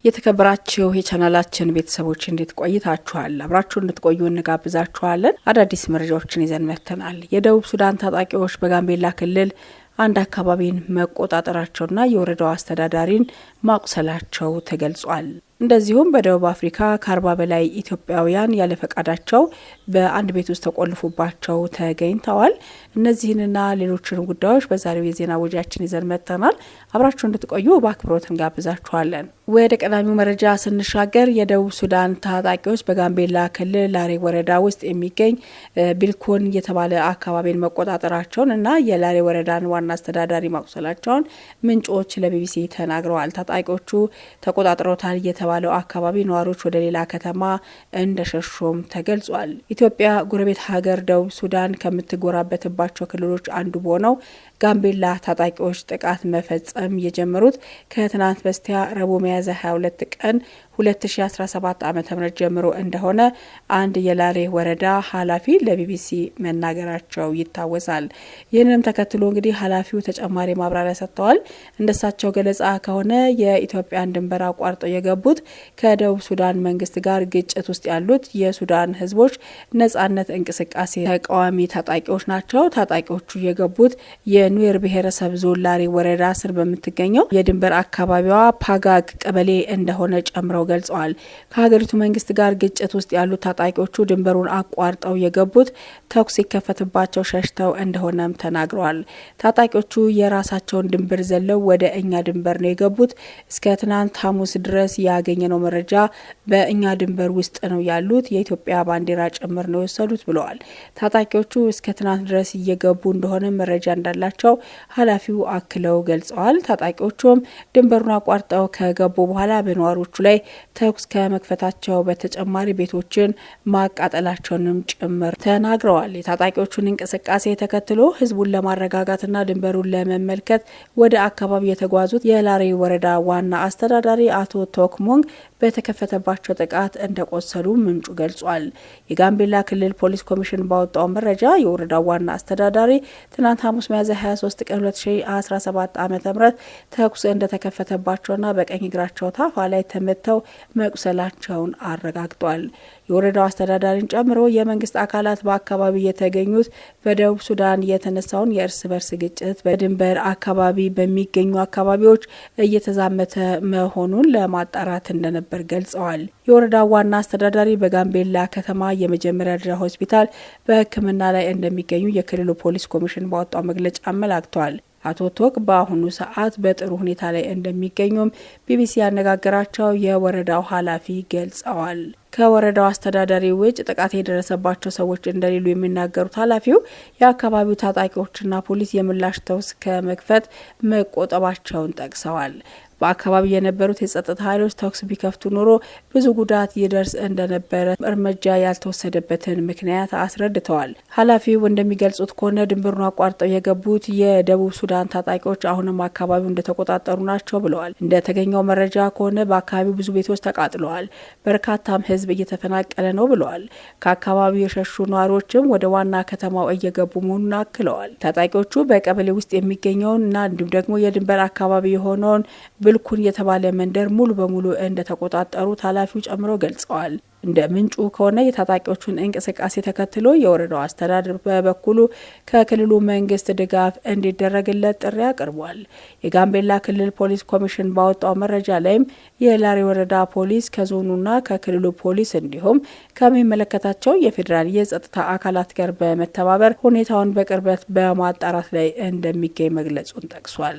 የተከበራችሁ የቻናላችን ቤተሰቦች እንዴት ቆይታችኋል? አብራችሁ እንድትቆዩ እንጋብዛችኋለን። አዳዲስ መረጃዎችን ይዘን መጥተናል። የደቡብ ሱዳን ታጣቂዎች በጋምቤላ ክልል አንድ አካባቢን መቆጣጠራቸውና የወረዳው አስተዳዳሪን ማቁሰላቸው ተገልጿል። እንደዚሁም በደቡብ አፍሪካ ከ40 በላይ ኢትዮጵያውያን ያለ ፈቃዳቸው በአንድ ቤት ውስጥ ተቆልፎባቸው ተገኝተዋል። እነዚህንና ሌሎችን ጉዳዮች በዛሬው የዜና ወጃችን ይዘን መጥተናል። አብራችሁ እንድትቆዩ በአክብሮት እንጋብዛችኋለን። ወደ ቀዳሚው መረጃ ስንሻገር የደቡብ ሱዳን ታጣቂዎች በጋምቤላ ክልል ላሬ ወረዳ ውስጥ የሚገኝ ቢልኮን የተባለ አካባቢን መቆጣጠራቸውን እና የላሬ ወረዳን ዋና አስተዳዳሪ ማቁሰላቸውን ምንጮች ለቢቢሲ ተናግረዋል። ታጣቂዎቹ ተቆጣጥረውታል የተባለው አካባቢ ነዋሪዎች ወደ ሌላ ከተማ እንደሸሹም ተገልጿል። ኢትዮጵያ ጎረቤት ሀገር ደቡብ ሱዳን ከምትጎራበትባቸው ክልሎች አንዱ በሆነው ጋምቤላ ታጣቂዎች ጥቃት መፈጸም የጀመሩት ከትናንት በስቲያ ረቡዕ ሚያዝያ 22 ቀን 2017 ዓ.ም ጀምሮ እንደሆነ አንድ የላሬ ወረዳ ኃላፊ ለቢቢሲ መናገራቸው ይታወሳል። ይህንንም ተከትሎ እንግዲህ ኃላፊው ተጨማሪ ማብራሪያ ሰጥተዋል። እንደሳቸው ገለጻ ከሆነ የኢትዮጵያን ድንበር አቋርጠው የገቡት ከደቡብ ሱዳን መንግስት ጋር ግጭት ውስጥ ያሉት የሱዳን ህዝቦች ነጻነት እንቅስቃሴ ተቃዋሚ ታጣቂዎች ናቸው። ታጣቂዎቹ የገቡት የኑዌር ብሔረሰብ ዞን ላሬ ወረዳ ስር በምትገኘው የድንበር አካባቢዋ ፓጋግ ቀበሌ እንደሆነ ጨምረው ገልጸዋል። ከሀገሪቱ መንግስት ጋር ግጭት ውስጥ ያሉት ታጣቂዎቹ ድንበሩን አቋርጠው የገቡት ተኩስ ሲከፈትባቸው ሸሽተው እንደሆነም ተናግረዋል። ታጣቂዎቹ የራሳቸውን ድንበር ዘለው ወደ እኛ ድንበር ነው የገቡት። እስከ ትናንት ሐሙስ ድረስ ያገኘነው መረጃ በእኛ ድንበር ውስጥ ነው ያሉት፣ የኢትዮጵያ ባንዲራ ጭምር ነው የወሰዱት ብለዋል። ታጣቂዎቹ እስከ ትናንት ድረስ እየገቡ እንደሆነ መረጃ እንዳላቸው ኃላፊው አክለው ገልጸዋል። ታጣቂዎቹም ድንበሩን አቋርጠው ከገቡ በኋላ በነዋሪዎቹ ላይ ተኩስ ከመክፈታቸው በተጨማሪ ቤቶችን ማቃጠላቸውንም ጭምር ተናግረዋል። የታጣቂዎቹን እንቅስቃሴ ተከትሎ ህዝቡን ለማረጋጋትና ድንበሩን ለመመልከት ወደ አካባቢ የተጓዙት የላሬ ወረዳ ዋና አስተዳዳሪ አቶ ቶክሞንግ በተከፈተባቸው ጥቃት እንደቆሰሉ ምንጩ ገልጿል። የጋምቤላ ክልል ፖሊስ ኮሚሽን ባወጣው መረጃ የወረዳው ዋና አስተዳዳሪ ትናንት ሐሙስ ሚያዝያ 23 ቀን 2017 ዓ.ም ተኩስ እንደተከፈተባቸውና በቀኝ እግራቸው ታፋ ላይ ተመተው መቁሰላቸውን አረጋግጧል። የወረዳው አስተዳዳሪን ጨምሮ የመንግስት አካላት በአካባቢ የተገኙት በደቡብ ሱዳን የተነሳውን የእርስ በርስ ግጭት በድንበር አካባቢ በሚገኙ አካባቢዎች እየተዛመተ መሆኑን ለማጣራት እንደነበር ገልጸዋል። የወረዳው ዋና አስተዳዳሪ በጋምቤላ ከተማ የመጀመሪያ ደረጃ ሆስፒታል በሕክምና ላይ እንደሚገኙ የክልሉ ፖሊስ ኮሚሽን ባወጣው መግለጫ አመላክቷል። አቶ ቶክ በአሁኑ ሰዓት በጥሩ ሁኔታ ላይ እንደሚገኙም ቢቢሲ ያነጋገራቸው የወረዳው ኃላፊ ገልጸዋል። ከወረዳው አስተዳዳሪ ውጭ ጥቃት የደረሰባቸው ሰዎች እንደሌሉ የሚናገሩት ኃላፊው የአካባቢው ታጣቂዎችና ፖሊስ የምላሽ ተኩስ ከመክፈት መቆጠባቸውን ጠቅሰዋል። በአካባቢ የነበሩት የጸጥታ ኃይሎች ተኩስ ቢከፍቱ ኖሮ ብዙ ጉዳት ይደርስ እንደነበረ እርምጃ ያልተወሰደበትን ምክንያት አስረድተዋል። ኃላፊው እንደሚገልጹት ከሆነ ድንበሩን አቋርጠው የገቡት የደቡብ ሱዳን ታጣቂዎች አሁንም አካባቢው እንደተቆጣጠሩ ናቸው ብለዋል። እንደተገኘው መረጃ ከሆነ በአካባቢው ብዙ ቤቶች ተቃጥለዋል፣ በርካታም ህዝብ እየተፈናቀለ ነው ብለዋል። ከአካባቢው የሸሹ ነዋሪዎችም ወደ ዋና ከተማው እየገቡ መሆኑን አክለዋል። ታጣቂዎቹ በቀበሌ ውስጥ የሚገኘውን እና እንዲሁም ደግሞ የድንበር አካባቢ የሆነውን ብልኩን የተባለ መንደር ሙሉ በሙሉ እንደተቆጣጠሩት ኃላፊው ጨምሮ ገልጸዋል። እንደ ምንጩ ከሆነ የታጣቂዎቹን እንቅስቃሴ ተከትሎ የወረዳው አስተዳደር በበኩሉ ከክልሉ መንግስት ድጋፍ እንዲደረግለት ጥሪ አቅርቧል። የጋምቤላ ክልል ፖሊስ ኮሚሽን ባወጣው መረጃ ላይም የላሬ ወረዳ ፖሊስ ከዞኑና ከክልሉ ፖሊስ እንዲሁም ከሚመለከታቸው የፌዴራል የጸጥታ አካላት ጋር በመተባበር ሁኔታውን በቅርበት በማጣራት ላይ እንደሚገኝ መግለጹን ጠቅሷል።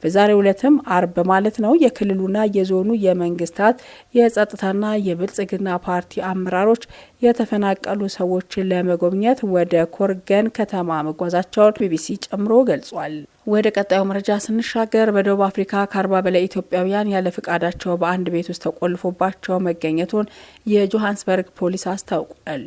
በዛሬው ዕለትም አርብ ማለት ነው የክልሉና የዞኑ የመንግስታት የጸጥታና የብልጽግና ፓርቲ አመራሮች የተፈናቀሉ ሰዎችን ለመጎብኘት ወደ ኮርገን ከተማ መጓዛቸውን ቢቢሲ ጨምሮ ገልጿል። ወደ ቀጣዩ መረጃ ስንሻገር በደቡብ አፍሪካ ከ40 በላይ ኢትዮጵያውያን ያለ ፍቃዳቸው በአንድ ቤት ውስጥ ተቆልፎባቸው መገኘቱን የጆሃንስበርግ ፖሊስ አስታውቋል።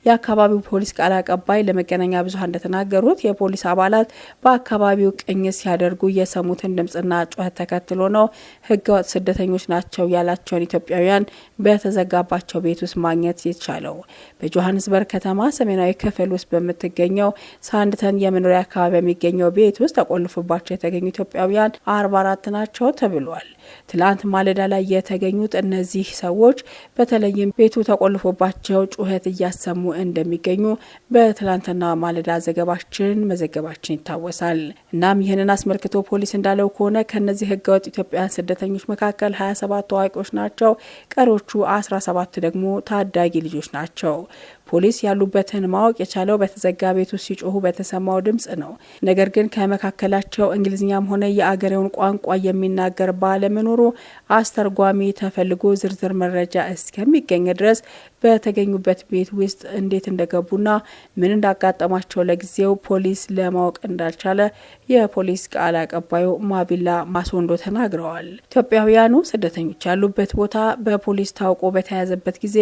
የአካባቢው ፖሊስ ቃል አቀባይ ለመገናኛ ብዙኃን እንደተናገሩት የፖሊስ አባላት በአካባቢው ቅኝት ሲያደርጉ የሰሙትን ድምጽና ጩኸት ተከትሎ ነው ህገወጥ ስደተኞች ናቸው ያላቸውን ኢትዮጵያውያን በተዘጋባቸው ቤት ውስጥ ማግኘት የቻለው። በጆሃንስበርግ ከተማ ሰሜናዊ ክፍል ውስጥ በምትገኘው ሳንድተን የመኖሪያ አካባቢ የሚገኘው ቤት ውስጥ ተቆልፎባቸው የተገኙ ኢትዮጵያውያን 44 ናቸው ተብሏል። ትላንት ማለዳ ላይ የተገኙት እነዚህ ሰዎች በተለይም ቤቱ ተቆልፎባቸው ጩኸት እያሰሙ እንደሚገኙ በትላንትና ማለዳ ዘገባችን መዘገባችን ይታወሳል። እናም ይህንን አስመልክቶ ፖሊስ እንዳለው ከሆነ ከነዚህ ህገወጥ ኢትዮጵያውያን ስደተኞች መካከል 27 አዋቂዎች ናቸው። ቀሪዎቹ 17 ደግሞ ታዳጊ ልጆች ናቸው። ፖሊስ ያሉበትን ማወቅ የቻለው በተዘጋ ቤት ውስጥ ሲጮሁ በተሰማው ድምጽ ነው። ነገር ግን ከመካከላቸው እንግሊዝኛም ሆነ የአገሬውን ቋንቋ የሚናገር ባለመኖሩ አስተርጓሚ ተፈልጎ ዝርዝር መረጃ እስከሚገኝ ድረስ በተገኙበት ቤት ውስጥ እንዴት እንደገቡና ምን እንዳጋጠማቸው ለጊዜው ፖሊስ ለማወቅ እንዳልቻለ የፖሊስ ቃል አቀባዩ ማቢላ ማሶንዶ ተናግረዋል። ኢትዮጵያውያኑ ስደተኞች ያሉበት ቦታ በፖሊስ ታውቆ በተያዘበት ጊዜ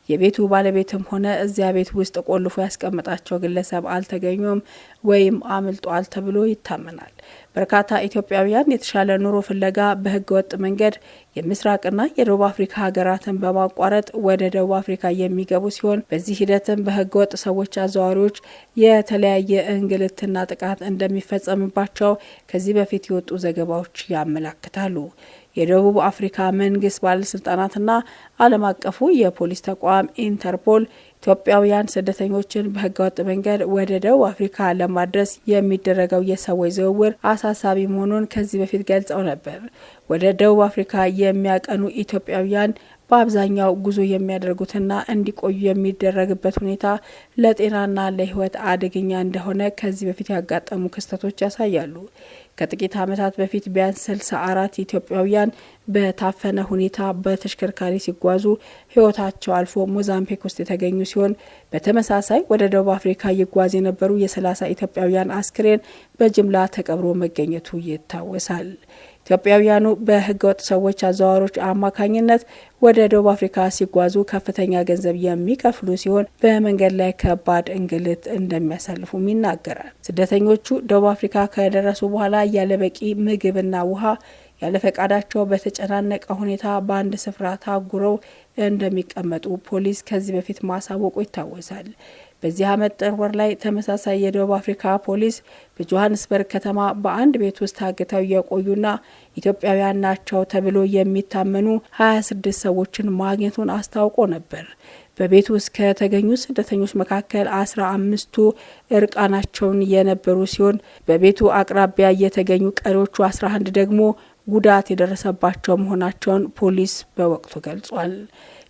የቤቱ ባለቤትም ሆነ እዚያ ቤት ውስጥ ቆልፎ ያስቀመጣቸው ግለሰብ አልተገኙም ወይም አምልጧል ተብሎ ይታመናል። በርካታ ኢትዮጵያውያን የተሻለ ኑሮ ፍለጋ በህገ ወጥ መንገድ የምስራቅና የደቡብ አፍሪካ ሀገራትን በማቋረጥ ወደ ደቡብ አፍሪካ የሚገቡ ሲሆን በዚህ ሂደትም በህገ ወጥ ሰዎች አዘዋዋሪዎች የተለያየ እንግልትና ጥቃት እንደሚፈጸምባቸው ከዚህ በፊት የወጡ ዘገባዎች ያመለክታሉ። የደቡብ አፍሪካ መንግስት ባለስልጣናትና ዓለም አቀፉ የፖሊስ ተቋም ኢንተርፖል ኢትዮጵያውያን ስደተኞችን በህገወጥ መንገድ ወደ ደቡብ አፍሪካ ለማድረስ የሚደረገው የሰዎች ዝውውር አሳሳቢ መሆኑን ከዚህ በፊት ገልጸው ነበር። ወደ ደቡብ አፍሪካ የሚያቀኑ ኢትዮጵያውያን በአብዛኛው ጉዞ የሚያደርጉትና እንዲቆዩ የሚደረግበት ሁኔታ ለጤናና ለህይወት አደገኛ እንደሆነ ከዚህ በፊት ያጋጠሙ ክስተቶች ያሳያሉ። ከጥቂት ዓመታት በፊት ቢያንስ 64 ኢትዮጵያውያን በታፈነ ሁኔታ በተሽከርካሪ ሲጓዙ ህይወታቸው አልፎ ሞዛምቢክ ውስጥ የተገኙ ሲሆን በተመሳሳይ ወደ ደቡብ አፍሪካ ይጓዝ የነበሩ የ30 ኢትዮጵያውያን አስክሬን በጅምላ ተቀብሮ መገኘቱ ይታወሳል። ኢትዮጵያውያኑ በህገወጥ ሰዎች አዘዋዋሪዎች አማካኝነት ወደ ደቡብ አፍሪካ ሲጓዙ ከፍተኛ ገንዘብ የሚከፍሉ ሲሆን በመንገድ ላይ ከባድ እንግልት እንደሚያሳልፉም ይናገራል። ስደተኞቹ ደቡብ አፍሪካ ከደረሱ በኋላ ያለ በቂ ምግብና ውሃ ያለ ፈቃዳቸው በተጨናነቀ ሁኔታ በአንድ ስፍራ ታጉረው እንደሚቀመጡ ፖሊስ ከዚህ በፊት ማሳወቁ ይታወሳል። በዚህ ዓመት ጥር ወር ላይ ተመሳሳይ የደቡብ አፍሪካ ፖሊስ በጆሃንስበርግ ከተማ በአንድ ቤት ውስጥ ታግተው የቆዩና ኢትዮጵያውያን ናቸው ተብሎ የሚታመኑ 26 ሰዎችን ማግኘቱን አስታውቆ ነበር። በቤት ውስጥ ከተገኙ ስደተኞች መካከል 15ቱ እርቃናቸውን የነበሩ ሲሆን በቤቱ አቅራቢያ የተገኙ ቀሪዎቹ 11 ደግሞ ጉዳት የደረሰባቸው መሆናቸውን ፖሊስ በወቅቱ ገልጿል።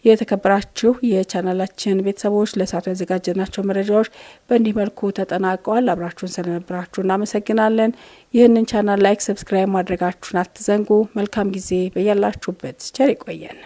የተከበራችሁ የቻናላችን ቤተሰቦች ለሳቱ ያዘጋጀናቸው መረጃዎች በእንዲህ መልኩ ተጠናቀዋል። አብራችሁን ስለነበራችሁ እናመሰግናለን። ይህንን ቻናል ላይክ፣ ሰብስክራይብ ማድረጋችሁን አትዘንጉ። መልካም ጊዜ በያላችሁበት ቸር ይቆየን።